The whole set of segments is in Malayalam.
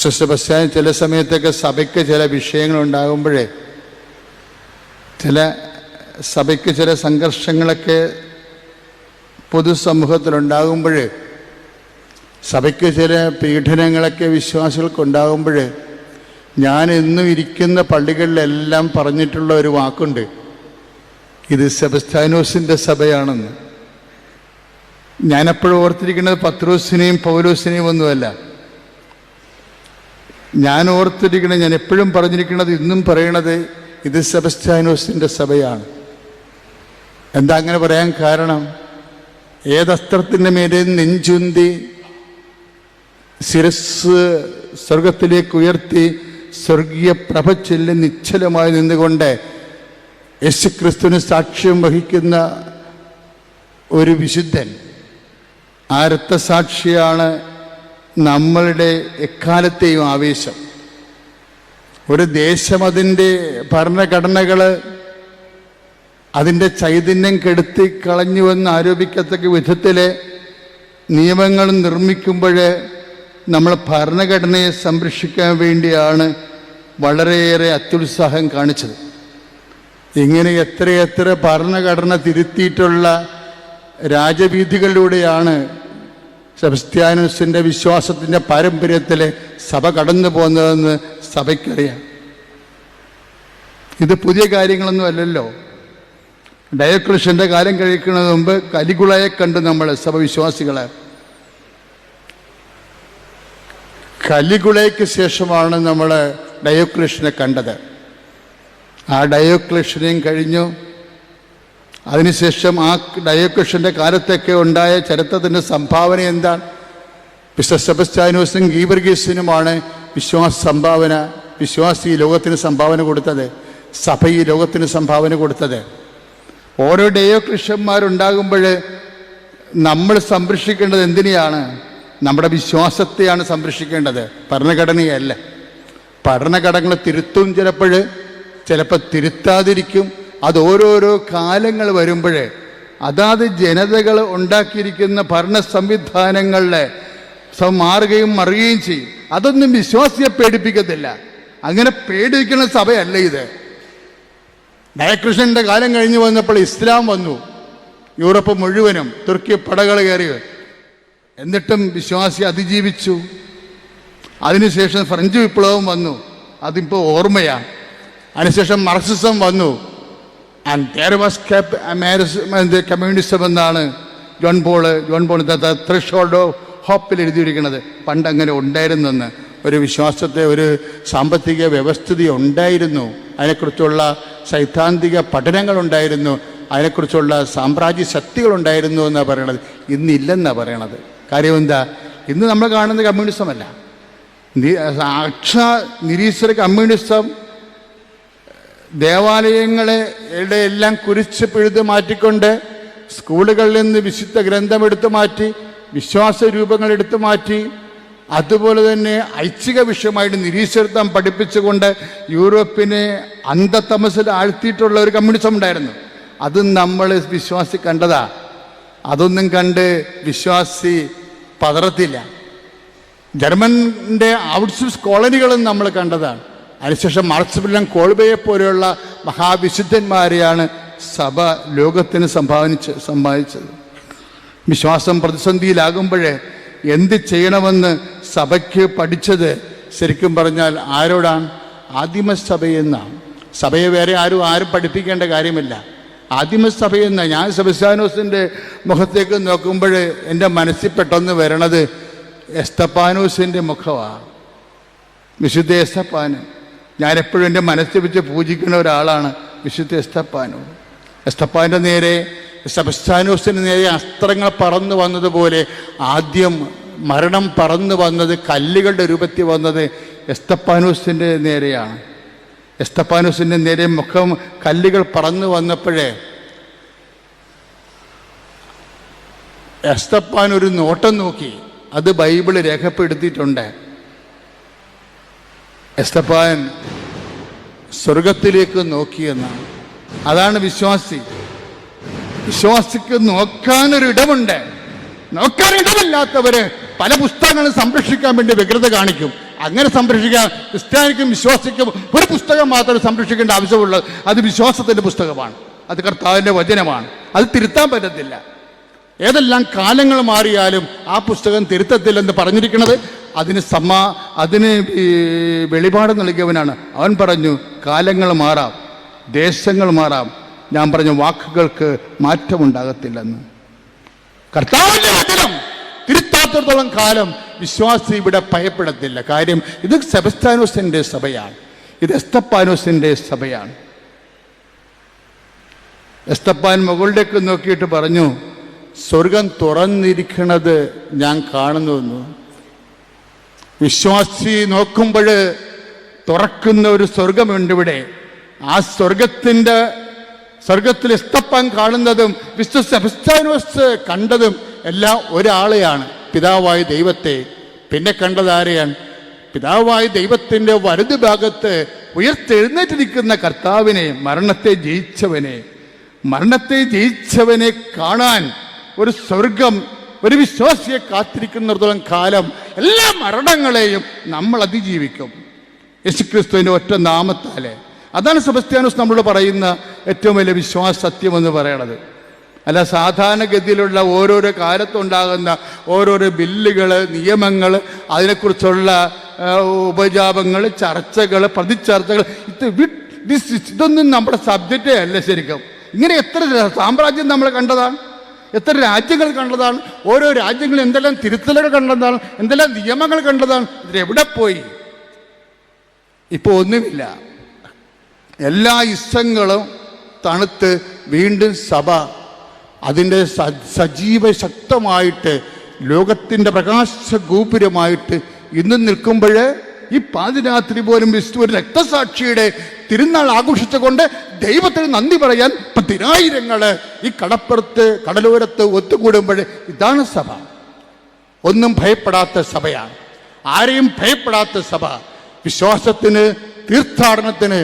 സെബസ്ത്യാൻ ചില സമയത്തൊക്കെ സഭയ്ക്ക് ചില വിഷയങ്ങളുണ്ടാകുമ്പോഴേ, സഭയ്ക്ക് ചില സംഘർഷങ്ങളൊക്കെ പൊതുസമൂഹത്തിലുണ്ടാകുമ്പോൾ, സഭയ്ക്ക് ചില പീഡനങ്ങളൊക്കെ വിശ്വാസികൾക്കുണ്ടാകുമ്പോൾ, ഞാൻ ഇന്നും ഇരിക്കുന്ന പള്ളികളിലെല്ലാം പറഞ്ഞിട്ടുള്ള ഒരു വാക്കുണ്ട്, ഇത് സെബസ്ത്യാനോസിൻ്റെ സഭയാണെന്ന്. ഞാനെപ്പോഴും ഓർത്തിരിക്കുന്നത് പത്രോസിനെയും പൗലോസിനെയും ഒന്നുമല്ല. ഞാൻ ഓർത്തിരിക്കുന്നത്, ഞാൻ എപ്പോഴും പറഞ്ഞിരിക്കുന്നത്, ഇന്നും പറയണത് ഇത് സെബസ്ത്യാനോസിൻ്റെ സഭയാണ്. എന്താ അങ്ങനെ പറയാൻ കാരണം? ഏതസ്ത്രത്തിൻ്റെ മേലെ നെഞ്ചുന്തി ശിരസ് സ്വർഗത്തിലേക്ക് ഉയർത്തി സ്വർഗീയ പ്രഭ ചൊല്ലി നിശ്ചലമായി നിന്നുകൊണ്ട് യേശുക്രിസ്തുവിന് സാക്ഷ്യം വഹിക്കുന്ന ഒരു വിശുദ്ധൻ, ആ രക്തസാക്ഷിയാണ് നമ്മളുടെ എക്കാലത്തെയും ആവേശം. ഒരു ദേശം അതിൻ്റെ ഭരണഘടനകൾ അതിൻ്റെ ചൈതന്യം കെടുത്തി കളഞ്ഞുവെന്ന് ആരോപിക്കത്തക്ക വിധത്തിലെ നിയമങ്ങൾ നിർമ്മിക്കുമ്പോൾ നമ്മൾ ഭരണഘടനയെ സംരക്ഷിക്കാൻ വേണ്ടിയാണ് വളരെയേറെ അത്യുത്സാഹം കാണിച്ചത്. ഇങ്ങനെ എത്രയെത്ര ഭരണഘടന തിരുത്തിയിട്ടുള്ള രാജവീഥികളിലൂടെയാണ് സെബസ്ത്യാനോസിൻ്റെ വിശ്വാസത്തിൻ്റെ പാരമ്പര്യത്തിൽ സഭ കടന്നു പോകുന്നതെന്ന് സഭയ്ക്കറിയാം. ഇത് പുതിയ കാര്യങ്ങളൊന്നും അല്ലല്ലോ. ഡയോക്ലീഷ്യൻ്റെ കാലം കഴിക്കുന്നതിന് മുമ്പ് കലിഗുളയെ കണ്ടു നമ്മൾ സഭ വിശ്വാസികളെ. കലിഗുളയ്ക്ക് ശേഷമാണ് നമ്മൾ ഡയോക്ലീഷ്യനെ കണ്ടത്. ആ ഡയോക്ലീഷ്യനെയും കഴിഞ്ഞു. അതിനുശേഷം ആ ഡയോക്ലീഷ്യൻ്റെ കാലത്തൊക്കെ ഉണ്ടായ ചരിത്രത്തിൻ്റെ സംഭാവന എന്താണ്? വിശുദ്ധ സെബസ്ത്യാനോസും ഗീവർഗീസിനുമാണ് വിശ്വാസി ലോകത്തിന് സംഭാവന കൊടുത്തത്, സഭ ഈ ലോകത്തിന് സംഭാവന കൊടുത്തത്. ഓരോ ഡയോക്ലീഷ്യന്മാരുണ്ടാകുമ്പോൾ നമ്മൾ സംരക്ഷിക്കേണ്ടത് എന്തിനെയാണ്? നമ്മുടെ വിശ്വാസത്തെയാണ് സംരക്ഷിക്കേണ്ടത്, ഭരണഘടനയല്ല. ഭരണഘടനകൾ തിരുത്തും, ചിലപ്പോൾ തിരുത്താതിരിക്കും. അത് ഓരോരോ കാലങ്ങൾ വരുമ്പോൾ അതാത് ജനതകൾ ഉണ്ടാക്കിയിരിക്കുന്ന ഭരണ സംവിധാനങ്ങളിലെ മാറുകയും മറുകയും ചെയ്യും. അതൊന്നും വിശ്വാസിയെ പേടിപ്പിക്കത്തില്ല. അങ്ങനെ പേടിപ്പിക്കുന്ന സഭയല്ല ഇത്. ഡയക്ലീഷ്യൻ്റെ കാലം കഴിഞ്ഞ് വന്നപ്പോൾ ഇസ്ലാം വന്നു, യൂറോപ്പ് മുഴുവനും തുർക്കി പടകൾ കയറി. എന്നിട്ടും വിശ്വാസി അതിജീവിച്ചു. അതിനുശേഷം ഫ്രഞ്ച് വിപ്ലവം വന്നു, അതിപ്പോൾ ഓർമ്മയാണ്. അതിനുശേഷം മാർക്സിസം വന്നു. ആൻഡ് there was കമ്മ്യൂണിസം എന്നാണ് ജോൺ പോൾ ത്രെഷോൾഡ് ഓഫ് ഹോപ്പിൽ എഴുതിയിരിക്കുന്നത്. പണ്ടങ്ങനെ ഉണ്ടായിരുന്നെന്ന്, ഒരു വിശ്വാസത്തെ, ഒരു സാമ്പത്തിക വ്യവസ്ഥിതി ഉണ്ടായിരുന്നു, അതിനെക്കുറിച്ചുള്ള സൈദ്ധാന്തിക പഠനങ്ങളുണ്ടായിരുന്നു, അതിനെക്കുറിച്ചുള്ള സാമ്രാജ്യ ശക്തികളുണ്ടായിരുന്നു എന്നാണ് പറയണത്. ഇന്നില്ലെന്നാണ് പറയണത്. കാര്യം എന്താ? ഇന്ന് നമ്മൾ കാണുന്ന കമ്മ്യൂണിസമല്ല, നിരീശ്വര കമ്മ്യൂണിസം. ദേവാലയങ്ങളെ എല്ലാം കുരിച്ച് പിഴുത് മാറ്റിക്കൊണ്ട് സ്കൂളുകളിൽ നിന്ന് വിശുദ്ധ ഗ്രന്ഥം എടുത്തു മാറ്റി, വിശ്വാസ രൂപങ്ങൾ എടുത്തു മാറ്റി, അതുപോലെ തന്നെ ഐച്ഛിക വിഷയമായിട്ട് നിരീശ്വരത്വം പഠിപ്പിച്ചുകൊണ്ട് യൂറോപ്പിനെ അന്ധതമസിൽ ആഴ്ത്തിയിട്ടുള്ള ഒരു കമ്മ്യൂണിസം ഉണ്ടായിരുന്നു. അത് നമ്മൾ വിശ്വാസി കണ്ടതാ. അതൊന്നും കണ്ട് വിശ്വാസി പതറത്തില്ല. ജർമ്മൻ്റെ ഔട്ട്സോഴ്സ് കോളനികളും നമ്മൾ കണ്ടതാണ്. അതിനുശേഷം മാർക്സിസം, കോൾബയെ പോലെയുള്ള മഹാവിശുദ്ധന്മാരെയാണ് സഭ ലോകത്തിന് സമ്പാദിച്ചത്. വിശ്വാസം പ്രതിസന്ധിയിലാകുമ്പോഴേ എന്ത് ചെയ്യണമെന്ന് സഭയ്ക്ക് പഠിച്ചത് ശരിക്കും പറഞ്ഞാൽ ആരോടാണ്? ആദിമസഭയെന്നാണ്. സഭയെ വേറെ ആരും പഠിപ്പിക്കേണ്ട കാര്യമില്ല. ആദിമസഭയെന്ന. ഞാൻ സെബസ്ത്യാനോസിൻ്റെ മുഖത്തേക്ക് നോക്കുമ്പോൾ എൻ്റെ മനസ്സിൽ പെട്ടെന്ന് വരണത് എസ്തപ്പാനോസിൻ്റെ മുഖമാണ്, വിശുദ്ധ എസ്തപ്പാന്. ഞാനെപ്പോഴും എൻ്റെ മനസ്സിൽ വെച്ച് പൂജിക്കുന്ന ഒരാളാണ് വിശുദ്ധ എസ്തപ്പാനോ. എസ്തപ്പാൻ്റെ നേരെ, സെബസ്ത്യാനോസിന് നേരെ അസ്ത്രങ്ങൾ പറന്നു വന്നതുപോലെ ആദ്യം മരണം പറന്നു വന്നത്, കല്ലുകളുടെ രൂപത്തിൽ വന്നത് എസ്തപ്പാനോസിൻ്റെ നേരെയാണ്. എസ്തപ്പാനോസിൻ്റെ നേരെ മുഖം കല്ലുകൾ പറന്നു വന്നപ്പോഴേ എസ്തപ്പാൻ ഒരു നോട്ടം നോക്കി. അത് ബൈബിൾ രേഖപ്പെടുത്തിയിട്ടുണ്ട്. എസ്തപ്പാൻ സ്വർഗത്തിലേക്ക് നോക്കിയെന്നാണ്. അതാണ് വിശ്വാസി. വിശ്വാസിക്ക് നോക്കാനൊരിടമുണ്ട്. നോക്കാനിടമില്ലാത്തവര് പല പുസ്തകങ്ങളും സംരക്ഷിക്കാൻ വേണ്ടി വ്യഗ്രത കാണിക്കും. അങ്ങനെ സംരക്ഷിക്കാൻ ക്രിസ്ത്യാനിക്കും വിശ്വാസിക്കും ഒരു പുസ്തകം മാത്രം സംരക്ഷിക്കേണ്ട ആവശ്യമുള്ളത്, അത് വിശ്വാസത്തിൻ്റെ പുസ്തകമാണ്, അത് കർത്താവിൻ്റെ വചനമാണ്. അത് തിരുത്താൻ പറ്റത്തില്ല. ഏതെല്ലാം കാലങ്ങൾ മാറിയാലും ആ പുസ്തകം തിരുത്തത്തില്ലെന്ന് പറഞ്ഞിരിക്കുന്നത് അതിന് വെളിപാട് നൽകിയവനാണ്. അവൻ പറഞ്ഞു കാലങ്ങൾ മാറാം, ദേശങ്ങൾ മാറാം, ഞാൻ പറഞ്ഞ വാക്കുകൾക്ക് മാറ്റമുണ്ടാകത്തില്ലെന്ന്. കർത്താവിൻ്റെ വചനം തിരുത്താത്തിടത്തോളം കാലം വിശ്വാസി ഇവിടെ ഭയപ്പെടത്തില്ല. കാര്യം ഇത് സെബസ്ത്യാനോസിൻ്റെ സഭയാണ്, ഇത് എസ്തപ്പാനോസിൻ്റെ സഭയാണ്. എസ്തപ്പാൻ മുകളിലേക്ക് നോക്കിയിട്ട് പറഞ്ഞു, സ്വർഗം തുറന്നിരിക്കണത് ഞാൻ കാണുന്നുവെന്നു. വിശ്വാസി നോക്കുമ്പോൾ തുറക്കുന്ന ഒരു സ്വർഗമുണ്ട് ഇവിടെ. ആ സ്വർഗത്തിൽ എസ്തപ്പാൻ കാണുന്നതും വിശുദ്ധ സെബസ്ത്യാനോസ് കണ്ടതും എല്ലാം ഒരാളെയാണ്, പിതാവായ ദൈവത്തെ. പിന്നെ കണ്ടത് ആരെയാണ്? പിതാവായ ദൈവത്തിൻ്റെ വലതു ഭാഗത്ത് ഉയർത്തെഴുന്നേറ്റിരിക്കുന്ന കർത്താവിനെ, മരണത്തെ ജയിച്ചവനെ കാണാൻ ഒരു സ്വർഗം ഒരു വിശ്വാസിയെ കാത്തിരിക്കുന്നിടത്തോളം കാലം എല്ലാ മരണങ്ങളെയും നമ്മൾ അതിജീവിക്കും യേശുക്രിസ്തുവിൻ്റെ ഒറ്റ നാമത്താലെ. അതാണ് സെബസ്ത്യാനോസ് നമ്മളോട് പറയുന്ന ഏറ്റവും വലിയ വിശ്വാസ സത്യമെന്ന് പറയണത്. അല്ല സാധാരണഗതിയിലുള്ള ഓരോരോ കാലത്തുണ്ടാകുന്ന ഓരോരോ ബില്ലുകൾ, നിയമങ്ങൾ, അതിനെക്കുറിച്ചുള്ള ഉപജാപങ്ങൾ, ചർച്ചകൾ, പ്രതിചർച്ചകൾ, ഇതൊന്നും നമ്മുടെ സബ്ജക്റ്റേ അല്ല ശരിക്കും. ഇങ്ങനെ എത്ര സാമ്രാജ്യം നമ്മൾ കണ്ടതാണ്, എത്ര രാജ്യങ്ങൾ കണ്ടതാണ്, ഓരോ രാജ്യങ്ങളിൽ എന്തെല്ലാം തിരുത്തലുകൾ കണ്ടതാണ്, എന്തെല്ലാം നിയമങ്ങൾ കണ്ടതാണ്. ഇതിലെവിടെ പോയി? ഇപ്പോൾ ഒന്നുമില്ല. എല്ലാ ഇഷ്ടങ്ങളും തണുത്ത് വീണ്ടും സഭ അതിൻ്റെ സജീവ ശക്തമായിട്ട് ലോകത്തിൻ്റെ പ്രകാശ ഗോപുരമായിട്ട് ഇന്ന് നിൽക്കുമ്പോൾ ഈ പാതിരാത്രി പോലും ഒരു രക്തസാക്ഷിയുടെ തിരുനാൾ ആഘോഷിച്ചുകൊണ്ട് ദൈവത്തിന് നന്ദി പറയാൻ 10,000 ഈ കടലോരത്ത് ഒത്തുകൂടുമ്പോൾ ഇതാണ് സഭ. ഒന്നും ഭയപ്പെടാത്ത സഭയാണ്, ആരെയും ഭയപ്പെടാത്ത സഭ. വിശ്വാസത്തിന്, തീർത്ഥാടനത്തിന്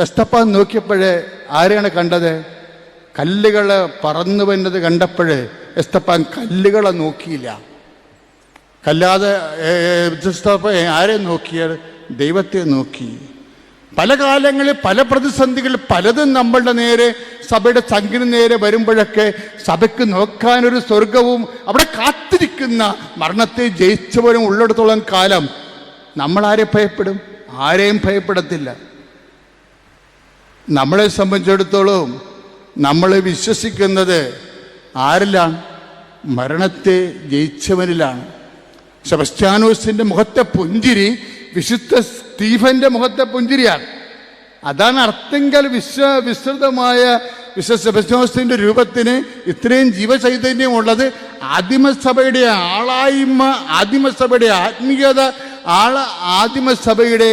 എസ്തപ്പാൻ നോക്കിയപ്പോഴേ ആരെയാണ് കണ്ടത്? കല്ലുകൾ പറന്നു വരുന്നത് കണ്ടപ്പോൾ എസ്തപ്പാൻ കല്ലുകളെ നോക്കിയില്ല. കല്ലാതെ ആരെ നോക്കിയാൽ? ദൈവത്തെ നോക്കി. പല കാലങ്ങളിൽ പല പ്രതിസന്ധികൾ പലതും നമ്മളുടെ നേരെ, സഭയുടെ ചങ്കിന് നേരെ വരുമ്പോഴൊക്കെ സഭയ്ക്ക് നോക്കാനൊരു സ്വർഗവും അവിടെ കാത്തിരിക്കുന്ന മരണത്തെ ജയിച്ചവരും ഉള്ളിടത്തോളം കാലം നമ്മളാരെ ഭയപ്പെടും? ആരെയും ഭയപ്പെടത്തില്ല. നമ്മളെ സംബന്ധിച്ചിടത്തോളം നമ്മൾ വിശ്വസിക്കുന്നത് ആരിലാണ്? മരണത്തെ ജയിച്ചവനിലാണ്. സെബസ്ത്യാനോസിൻ്റെ മുഖത്തെ പുഞ്ചിരി വിശുദ്ധ സ്റ്റീഫന്റെ മുഖത്തെ പുഞ്ചിരിയാണ്. അതാണ് അർത്ഥങ്കൽ വിസ്തൃതമായ വിശുദ്ധ സെബസ്ത്യാനോസിൻ്റെ രൂപത്തിന് ഇത്രയും ജീവചൈതന്യം ഉള്ളത്. ആദിമസഭയുടെ ആളായ്മ, ആദിമസഭയുടെ ആത്മീയത, ആദിമസഭയുടെ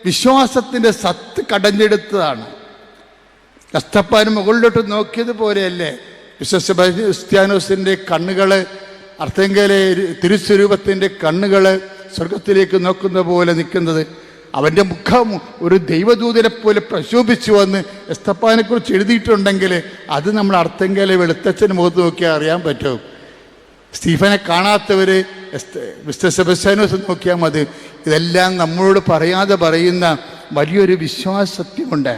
വിശ്വാസത്തിൻ്റെ സത്ത് കടഞ്ഞെടുത്തതാണ്. എസ്തപ്പാൻ മുകളിലോട്ട് നോക്കിയതുപോലെയല്ലേ വിശുദ്ധ സെബസ്ത്യാനോസിൻ്റെ കണ്ണുകൾ, അർത്തേങ്കലെ തിരുസ്വരൂപത്തിൻ്റെ കണ്ണുകൾ സ്വർഗത്തിലേക്ക് നോക്കുന്ന പോലെ നിൽക്കുന്നത്. അവൻ്റെ മുഖം ഒരു ദൈവദൂതനെ പോലെ പ്രശോഭിച്ചു വന്ന് എസ്തപ്പാനെക്കുറിച്ച് എഴുതിയിട്ടുണ്ടെങ്കിൽ അത് നമ്മൾ അർത്തേങ്കലെ വെളുത്തച്ഛന് മുഖത്ത് നോക്കിയാൽ അറിയാൻ പറ്റും. സ്റ്റീഫനെ കാണാത്തവർ മിസ്റ്റർ സെബസ്ത്യാനോസ് നോക്കിയാൽ മതി. ഇതെല്ലാം നമ്മളോട് പറയാതെ പറയുന്ന വലിയൊരു വിശ്വാസ സത്യമുണ്ട്.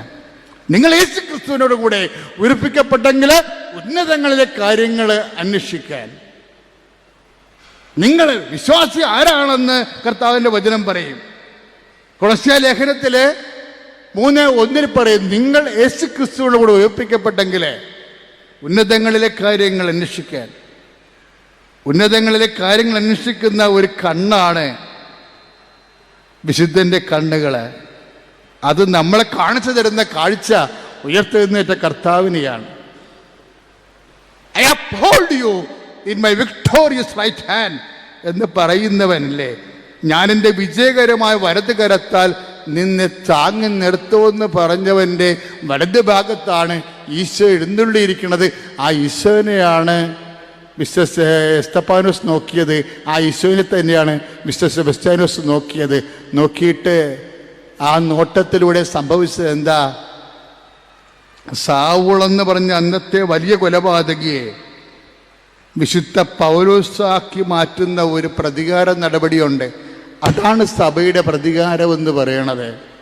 നിങ്ങൾ യേശു ക്രിസ്തുവിനോട് കൂടെ ഉയർപ്പിക്കപ്പെട്ടെങ്കിൽ ഉന്നതങ്ങളിലെ കാര്യങ്ങൾ അന്വേഷിക്കാൻ. നിങ്ങൾ വിശ്വാസി ആരാണെന്ന് കർത്താവിൻ്റെ വചനം പറയും. കൊളോസ്യ ലേഖനത്തിലെ 3:1 പറയും, നിങ്ങൾ യേശു ക്രിസ്തുവിനോട് കൂടെ ഉയർപ്പിക്കപ്പെട്ടെങ്കിൽ ഉന്നതങ്ങളിലെ കാര്യങ്ങൾ അന്വേഷിക്കാൻ. ഉന്നതങ്ങളിലെ കാര്യങ്ങൾ അന്വേഷിക്കുന്ന ഒരു കണ്ണാണ് വിശുദ്ധൻ്റെ കണ്ണുകൾ. അത് നമ്മളെ കാണിച്ചു തരുന്ന കാഴ്ച ഉയർത്തെഴുന്നേറ്റ കർത്താവിനെയാണ്. I uphold you in my victorious right hand എന്ന് പറയുന്നവനല്ലേ. ഞാൻ എൻ്റെ വിജയകരമായ വലത് കരത്താൽ നിന്നെ താങ്ങി നിർത്തുമെന്ന് പറഞ്ഞവൻ്റെ വലത് ഭാഗത്താണ് ഈശോ എഴുന്നള്ളിയിരിക്കുന്നത്. ആ ഈശോനെയാണ് മിസ്റ്റർ എസ്തപ്പാനോസ് നോക്കിയത്. ആ ഈശോനെ തന്നെയാണ് മിസ്റ്റർ സെബസ്ത്യാനോസ് നോക്കിയത്. നോക്കിയിട്ട് ആ നോട്ടത്തിലൂടെ സംഭവിച്ചത് എന്താ? സാവുളെന്ന് പറഞ്ഞ അന്നത്തെ വലിയ കൊലപാതകിയെ വിശുദ്ധ പൗലോസാക്കി മാറ്റുന്ന ഒരു പ്രതികാര നടപടിയുണ്ട്. അതാണ് സഭയുടെ പ്രതികാരം എന്ന് പറയണത്.